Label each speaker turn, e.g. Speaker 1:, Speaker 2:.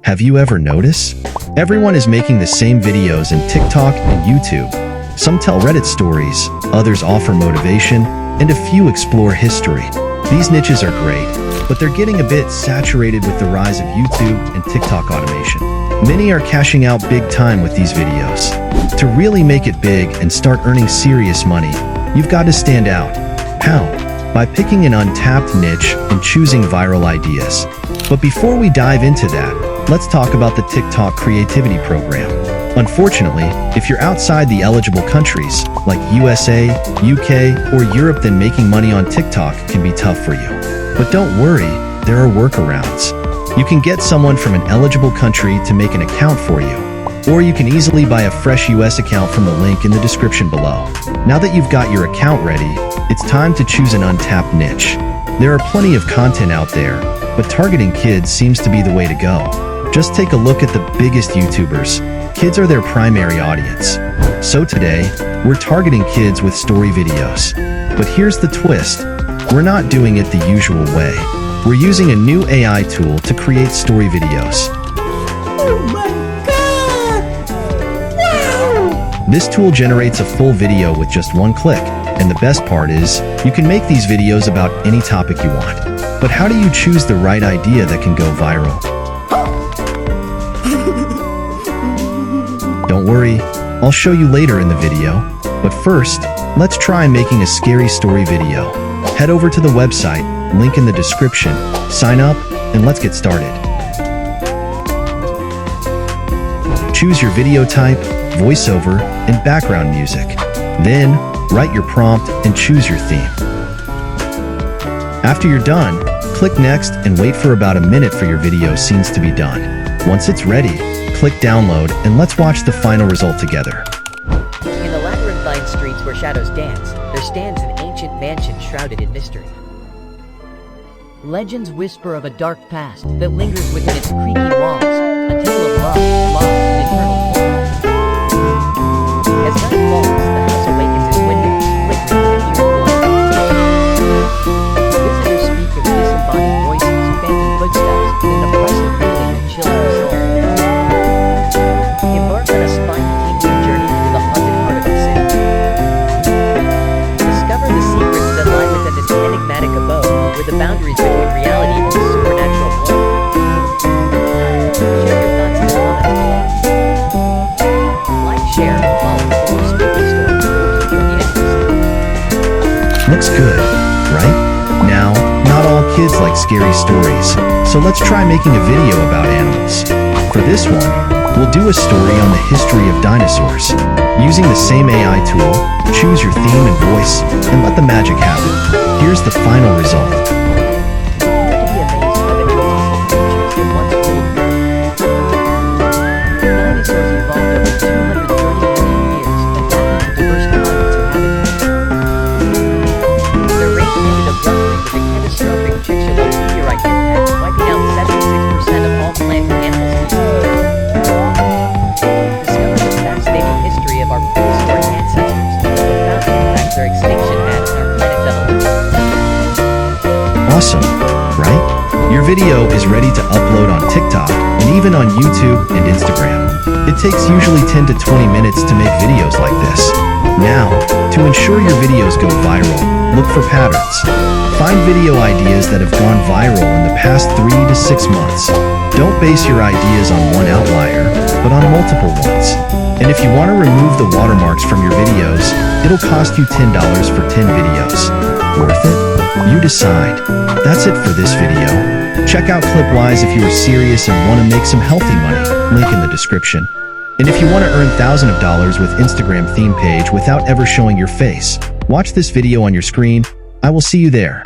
Speaker 1: Have you ever noticed? Everyone is making the same videos in TikTok and YouTube. Some tell Reddit stories, others offer motivation, and a few explore history. These niches are great, but they're getting a bit saturated with the rise of YouTube and TikTok automation. Many are cashing out big time with these videos. To really make it big and start earning serious money, you've got to stand out. How? By picking an untapped niche and choosing viral ideas. But before we dive into that, let's talk about the TikTok Creativity Program. Unfortunately, if you're outside the eligible countries, like USA, UK, or Europe, then making money on TikTok can be tough for you. But don't worry, there are workarounds. You can get someone from an eligible country to make an account for you, or you can easily buy a fresh US account from the link in the description below. Now that you've got your account ready, it's time to choose an untapped niche. There are plenty of content out there, but targeting kids seems to be the way to go. Just take a look at the biggest YouTubers. Kids are their primary audience. So today, we're targeting kids with story videos. But here's the twist. We're not doing it the usual way. We're using a new AI tool to create story videos.
Speaker 2: Oh my God! Wow!
Speaker 1: This tool generates a full video with just one click. And the best part is, you can make these videos about any topic you want. But how do you choose the right idea that can go viral? Don't worry, I'll show you later in the video. But first, let's try making a scary story video. Head over to the website, link in the description, sign up, and let's get started. Choose your video type, voiceover, and background music. Then, write your prompt and choose your theme. After you're done, click Next and wait for about a minute for your video scenes to be done. Once it's ready, click Download and let's watch the final result together.
Speaker 3: In the labyrinthine streets where shadows dance, there stands an ancient mansion shrouded in mystery. Legends whisper of a dark past that lingers within its creaky walls, a tale of love, loss, and eternal toil. As night falls, the house awakens its windows, flickering with an eerie glow. Visitors speak of disembodied voices, phantom footsteps, and an oppressive feeling that chills the soul. Embark on a spine-tingling journey through the haunted heart of the city. Discover the secrets that lie within this enigmatic abode, where the boundaries between reality and the supernatural blur. Share your thoughts in the comments below. Like, share, and follow for more spooky stories that will keep you interested.
Speaker 1: Looks good, right? Now, not all kids like scary stories, so let's try making a video about animals. For this one, we'll do a story on the history of dinosaurs. Using the same AI tool, choose your theme and voice, and let the magic happen. Here's the final result.
Speaker 3: Prepare to be amazed by the countless creatures that once ruled the earth. Dinosaurs evolved over 230 million years, adapting to diverse climates and habitats. Their reign ended abruptly with a catastrophic Chicxulub meteorite impact, wiping out 76% of all plant and animal species. Discover the fascinating history of our prehistoric ancestors and the profound impact their extinction had on our planet's evolution.
Speaker 1: Awesome, right? Your video is ready to upload on TikTok and even on YouTube and Instagram. It takes usually 10 to 20 minutes to make videos like this. Now, to ensure your videos go viral, look for patterns. Find video ideas that have gone viral in the past 3 to 6 months. Don't base your ideas on one outlier, but on multiple ones. And if you want to remove the watermarks from your videos, it'll cost you $10 for 10 videos. Worth it? You decide. That's it for this video. Check out Clipwise if you are serious and want to make some healthy money. Link in the description. And if you want to earn thousands of dollars with Instagram theme page without ever showing your face, watch this video on your screen. I will see you there.